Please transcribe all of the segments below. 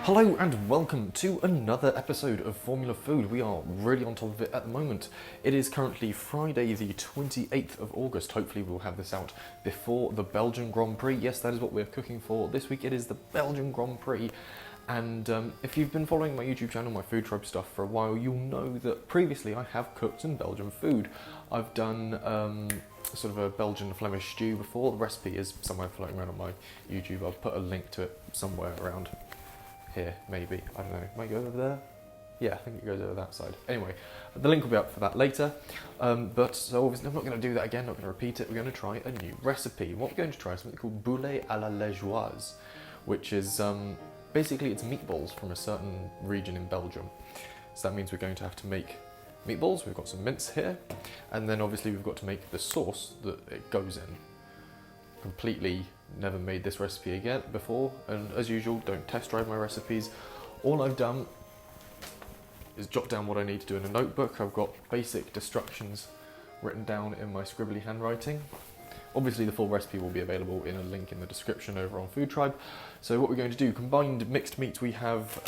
Hello and welcome to another episode of Formula Food. We are really on top of it at the moment. It is currently Friday the 28th of August. Hopefully we'll have this out before the Belgian Grand Prix. Yes, that is what we're cooking for this week. It is the Belgian Grand Prix. And if you've been following my YouTube channel, my food tribe stuff for a while, you'll know that previously I have cooked some Belgian food. I've done sort of a Belgian Flemish stew before. The recipe is somewhere floating around on my YouTube. I'll put a link to it somewhere around here, maybe, I don't know, might go over there? Yeah, I think it goes over that side. Anyway, the link will be up for that later, but so obviously I'm not going to do that again, not going to repeat it, we're going to try a new recipe. What we're going to try is something called Boulets à la Liégeoise, which is, basically it's meatballs from a certain region in Belgium. So that means we're going to have to make meatballs, we've got some mince here, and then obviously we've got to make the sauce that it goes in. Completely never made this recipe again before, and as usual, don't test drive my recipes. All I've done is jot down what I need to do in a notebook. I've got basic instructions written down in my scribbly handwriting. Obviously the full recipe will be available in a link in the description over on Food Tribe. So what we're going to do, combined mixed meats, we have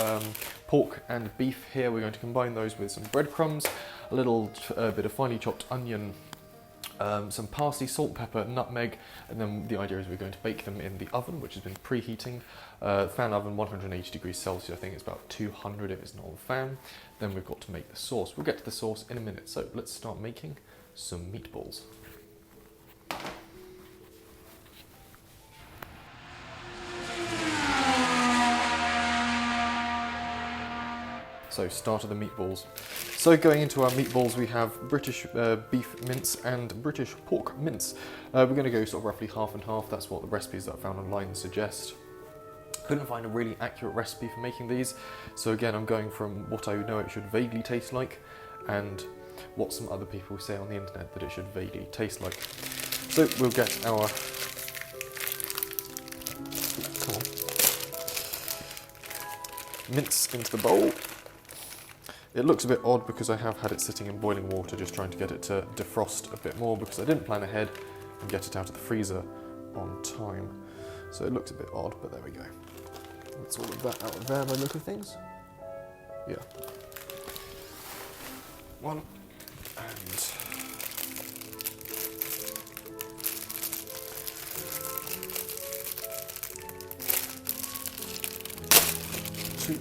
pork and beef here. We're going to combine those with some breadcrumbs, a little bit of finely chopped onion, some parsley, salt, pepper, nutmeg, and then the idea is we're going to bake them in the oven, which has been preheating. Fan oven, 180 degrees Celsius, I think it's about 200 if it's not on fan. Then we've got to make the sauce. We'll get to the sauce in a minute, so let's start making some meatballs. So, start of the meatballs. So going into our meatballs, we have British beef mince and British pork mince. We're going to go sort of roughly half and half. That's what the recipes that I found online suggest. Couldn't find a really accurate recipe for making these. So again, I'm going from what I know it should vaguely taste like and what some other people say on the internet that it should vaguely taste like. So we'll get our... Come on. Mince into the bowl. It looks a bit odd because I have had it sitting in boiling water, just trying to get it to defrost a bit more because I didn't plan ahead and get it out of the freezer on time. So it looks a bit odd, but there we go. That's all of that out of there by the look of things. Yeah. One and two.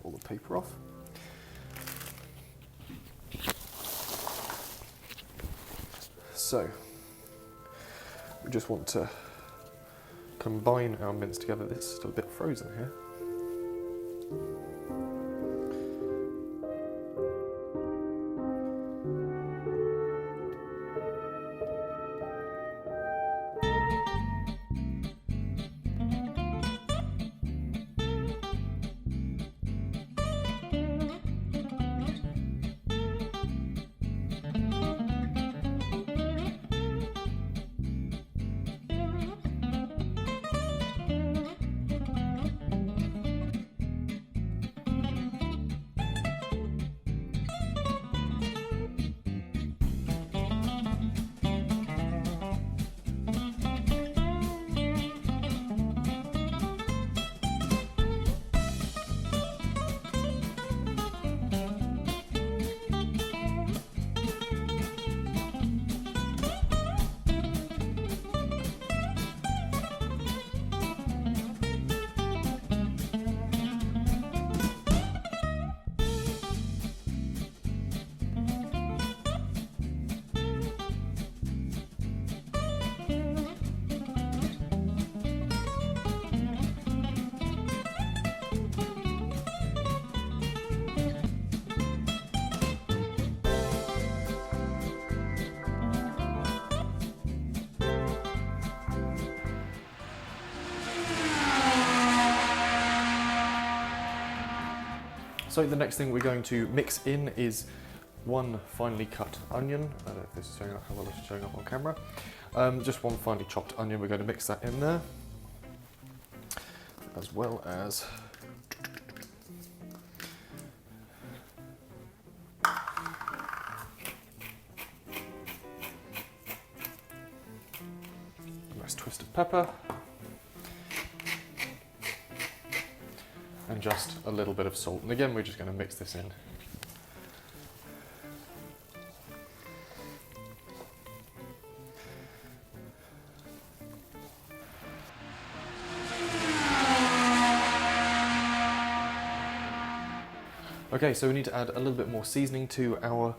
All the paper off. So, we just want to combine our mince together. This is still a bit frozen here. So the next thing we're going to mix in is one finely cut onion. I don't know if this is showing up, how well this is showing up on camera. Just one finely chopped onion, we're going to mix that in there. As well as pepper, and just a little bit of salt. And again, we're just going to mix this in. Okay, so we need to add a little bit more seasoning to our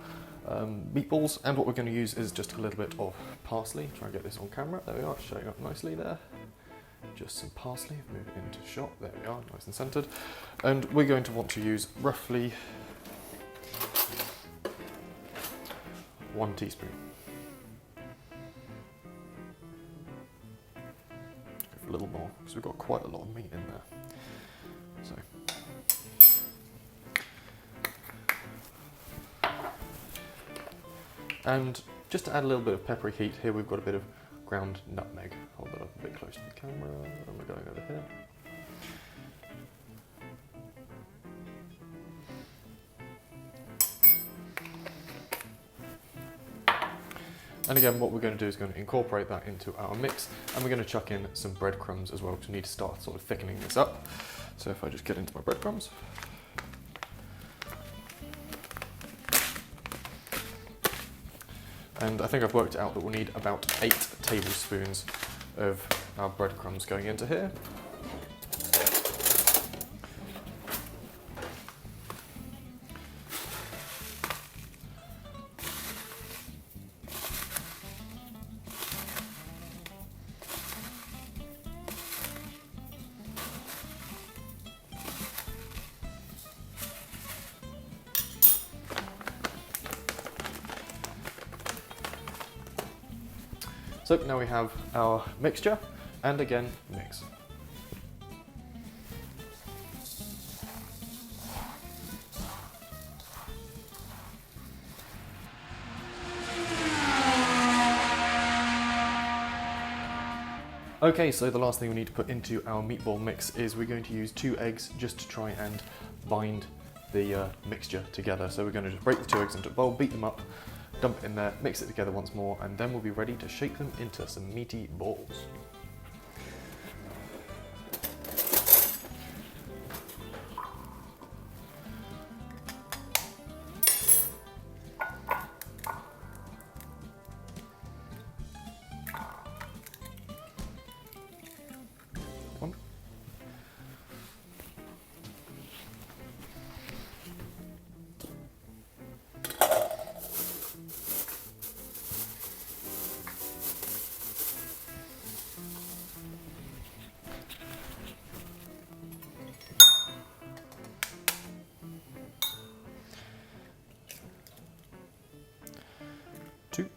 meatballs, and what we're going to use is just a little bit of parsley. Try and get this on camera. There we are, showing up nicely there. Just some parsley, move it into shot. There we are, nice and centered. And we're going to want to use roughly 1 teaspoon. Go for a little more, because we've got quite a lot of meat in there. So. And just to add a little bit of peppery heat, here we've got a bit of ground nutmeg. Hold that up a bit close to the camera, and we're going over here. And again, what we're going to do is going to incorporate that into our mix, and we're going to chuck in some breadcrumbs as well, because we need to start sort of thickening this up. So if I just get into my breadcrumbs. And I think I've worked out that we'll need about 8 tablespoons of our breadcrumbs going into here. So now we have our mixture, and again, mix. Okay, so the last thing we need to put into our meatball mix is we're going to use 2 eggs just to try and bind the mixture together. So we're going to just break the 2 eggs into a bowl, beat them up, dump it in there, mix it together once more, and then we'll be ready to shape them into some meaty balls. One. Two.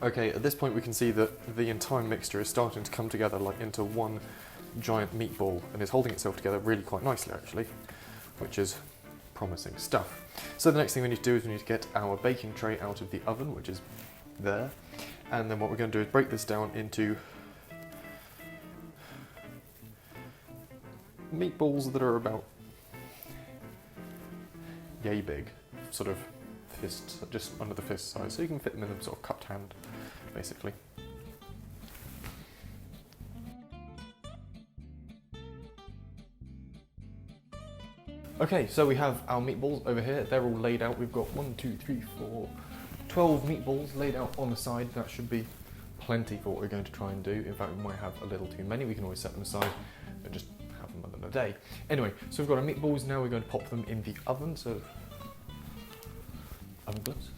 Okay, at this point we can see that the entire mixture is starting to come together like into one giant meatball, and is holding itself together really quite nicely actually, which is promising stuff. So the next thing we need to do is we need to get our baking tray out of the oven, which is there, and then what we're going to do is break this down into meatballs that are about yay big, sort of fist, just under the fist size, so you can fit them in a sort of cupped hand, basically. Okay, so we have our meatballs over here. They're all laid out. We've got 12 meatballs laid out on the side. That should be plenty for what we're going to try and do. In fact, we might have a little too many. We can always set them aside and just have them another day. Anyway, so we've got our meatballs. Now we're going to pop them in the oven. So oven gloves.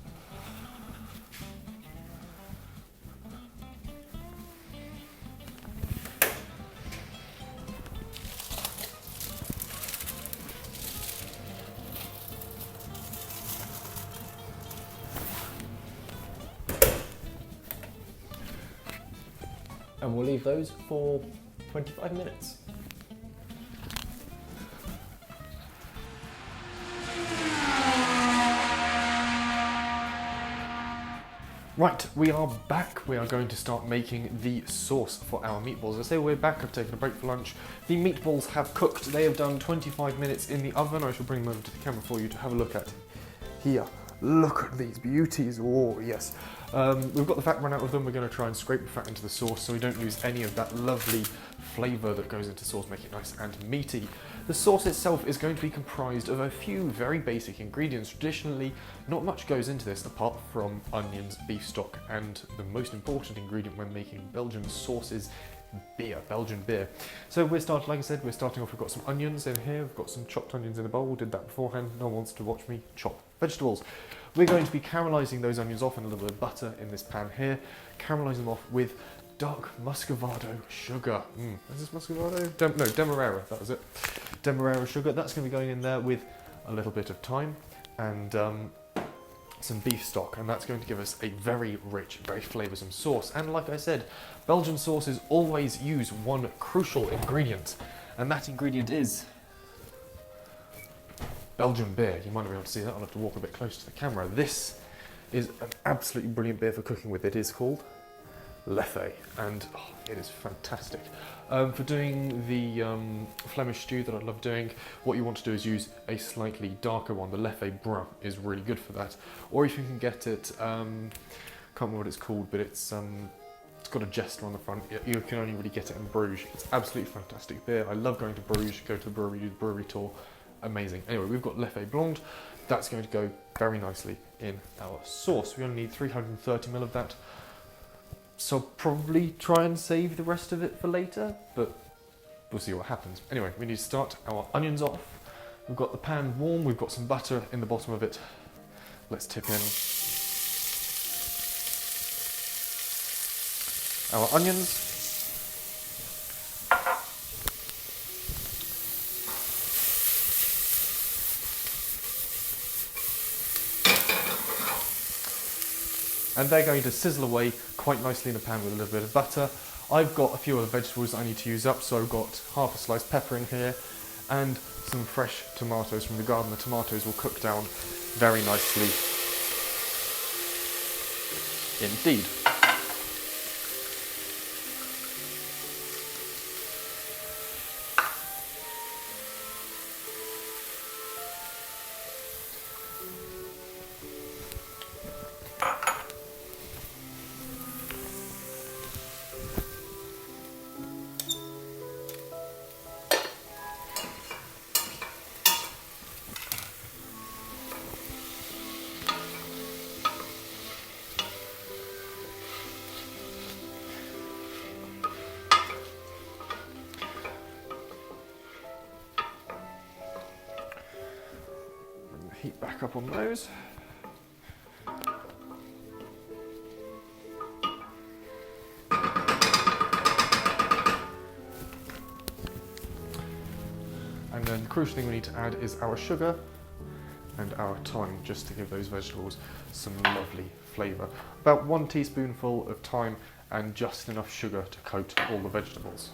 and we'll leave those for 25 minutes. Right, we are back. We are going to start making the sauce for our meatballs. I say we're back, I've taken a break for lunch. The meatballs have cooked. They have done 25 minutes in the oven. I shall bring them over to the camera for you to have a look at. Here, look at these beauties. Oh, yes. We've got the fat run out of them. We're going to try and scrape the fat into the sauce so we don't lose any of that lovely flavour that goes into sauce, make it nice and meaty. The sauce itself is going to be comprised of a few very basic ingredients. Traditionally, not much goes into this apart from onions, beef stock, and the most important ingredient when making Belgian sauces, beer, Belgian beer. So we're starting, like I said, we're starting off, we've got some onions in here, we've got some chopped onions in the bowl, did that beforehand, no one wants to watch me chop vegetables. We're going to be caramelising those onions off in a little bit of butter in this pan here, caramelising them off with dark muscovado sugar. Is this muscovado? No, demerara, that was it. Demerara sugar, that's going to be going in there with a little bit of thyme and some beef stock, and that's going to give us a very rich, very flavoursome sauce. And like I said, Belgian sauces always use one crucial ingredient, and that ingredient is Belgian beer. You might not be able to see that, I'll have to walk a bit closer to the camera. This is an absolutely brilliant beer for cooking with. It is called Leffe, and it is fantastic. For doing the Flemish stew that I love doing, what you want to do is use a slightly darker one. The Leffe Brun is really good for that. Or if you can get it, can't remember what it's called, but it's got a jester on the front. You can only really get it in Bruges. It's absolutely fantastic beer. I love going to Bruges, go to the brewery, do the brewery tour. Amazing. Anyway, we've got Leffe Blonde. That's going to go very nicely in our sauce. We only need 330 ml of that. So I'll probably try and save the rest of it for later, but we'll see what happens. Anyway, we need to start our onions off. We've got the pan warm, we've got some butter in the bottom of it. Let's tip in our onions. And they're going to sizzle away quite nicely in the pan with a little bit of butter. I've got a few other vegetables that I need to use up, so I've got half a sliced pepper in here and some fresh tomatoes from the garden. The tomatoes will cook down very nicely indeed. Heat back up on those. And then the crucial thing we need to add is our sugar and our thyme, just to give those vegetables some lovely flavour. About 1 teaspoonful of thyme and just enough sugar to coat all the vegetables.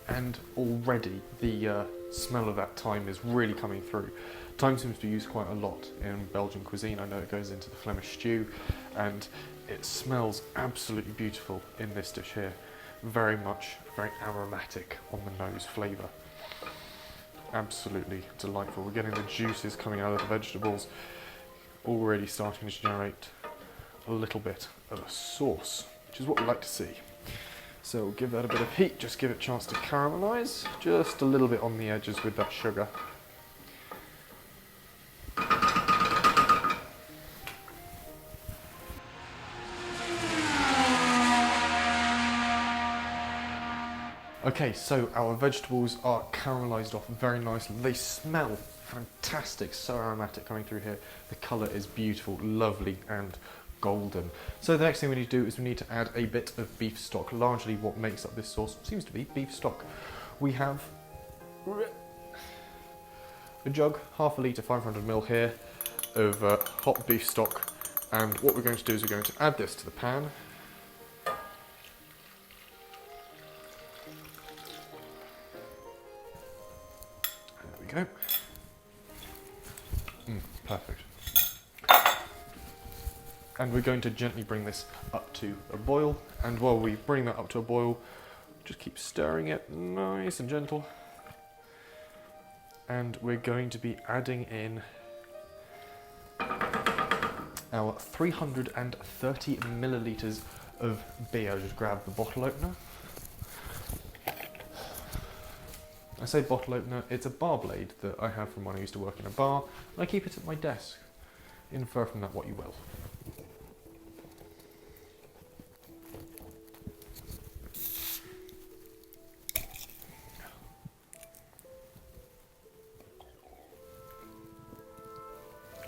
And already the smell of that thyme is really coming through. Thyme seems to be used quite a lot in Belgian cuisine. I know it goes into the Flemish stew, and it smells absolutely beautiful in this dish here. Very aromatic on the nose flavour. Absolutely delightful. We're getting the juices coming out of the vegetables, already starting to generate a little bit of a sauce, which is what we like to see. So we'll give that a bit of heat, just give it a chance to caramelise, just a little bit on the edges with that sugar. Okay, so our vegetables are caramelised off very nicely. They smell fantastic, so aromatic coming through here. The colour is beautiful, lovely and golden. So the next thing we need to do is we need to add a bit of beef stock. Largely what makes up this sauce seems to be beef stock. We have a jug, half a litre, 500ml here of hot beef stock, and what we're going to do is we're going to add this to the pan. There we go. Perfect. And we're going to gently bring this up to a boil, and while we bring that up to a boil, just keep stirring it nice and gentle. And we're going to be adding in our 330 millilitres of beer. I'll just grab the bottle opener. I say bottle opener, it's a bar blade that I have from when I used to work in a bar, and I keep it at my desk. Infer from that what you will.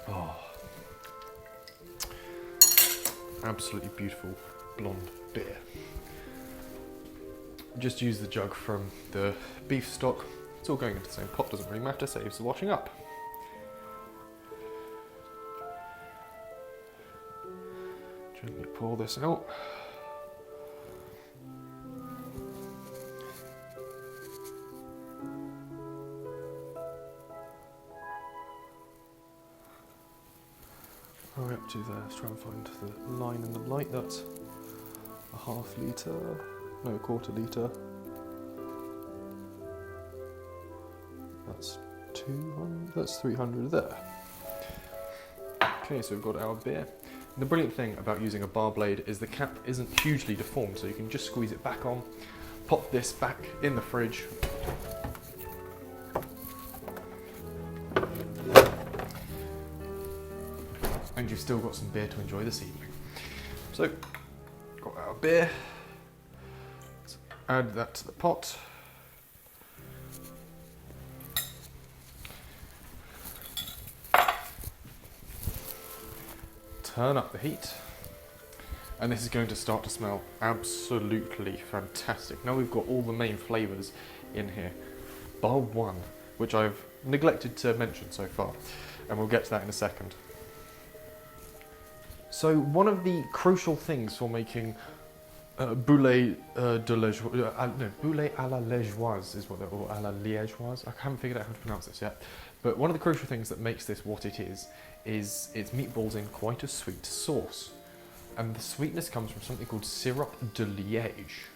Oh, absolutely beautiful blonde beer. Just use the jug from the beef stock. It's all going into the same pot, doesn't really matter, saves the washing up. Gently pour this out. Right up to there, let's try and find the line in the light. That's a half litre, no, a quarter litre. That's 200, that's 300 there. Okay, so we've got our beer. The brilliant thing about using a bar blade is the cap isn't hugely deformed, so you can just squeeze it back on, pop this back in the fridge, and you've still got some beer to enjoy this evening. So, got our beer, let's add that to the pot. Turn up the heat, and this is going to start to smell absolutely fantastic. Now we've got all the main flavours in here, bar one, which I've neglected to mention so far, and we'll get to that in a second. So one of the crucial things for making Boulets Boulets à la Liégeoise is what they're, or à la Liégeoise. I haven't figured out how to pronounce this yet. But one of the crucial things that makes this what it is it's meatballs in quite a sweet sauce. And the sweetness comes from something called sirop de Liège,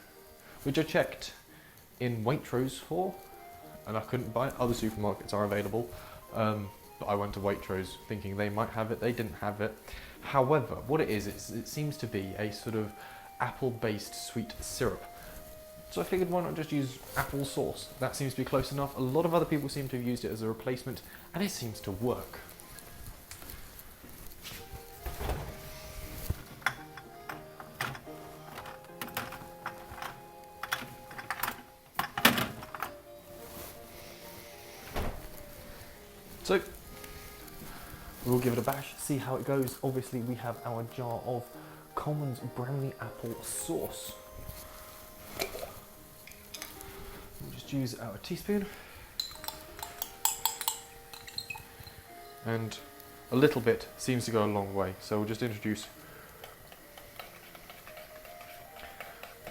which I checked in Waitrose for, and I couldn't buy it. Other supermarkets are available, but I went to Waitrose thinking they might have it. They didn't have it. However, what it is, it seems to be a sort of apple-based sweet syrup. So I figured why not just use apple sauce? That seems to be close enough. A lot of other people seem to have used it as a replacement, and it seems to work. So, we'll give it a bash, see how it goes. Obviously, we have our jar of Commons brownie apple sauce. We'll just use our teaspoon. And a little bit seems to go a long way, so we'll just introduce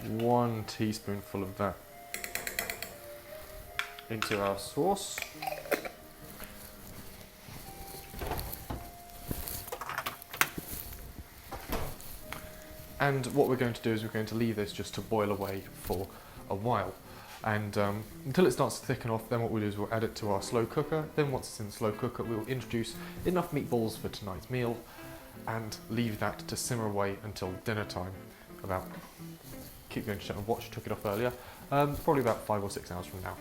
1 teaspoonful of that into our sauce. And what we're going to do is we're going to leave this just to boil away for a while. And until it starts to thicken off, then what we'll do is we'll add it to our slow cooker. Then once it's in the slow cooker, we'll introduce enough meatballs for tonight's meal and leave that to simmer away until dinner time. Keep going to check my watch, took it off earlier, probably about 5 or 6 hours from now.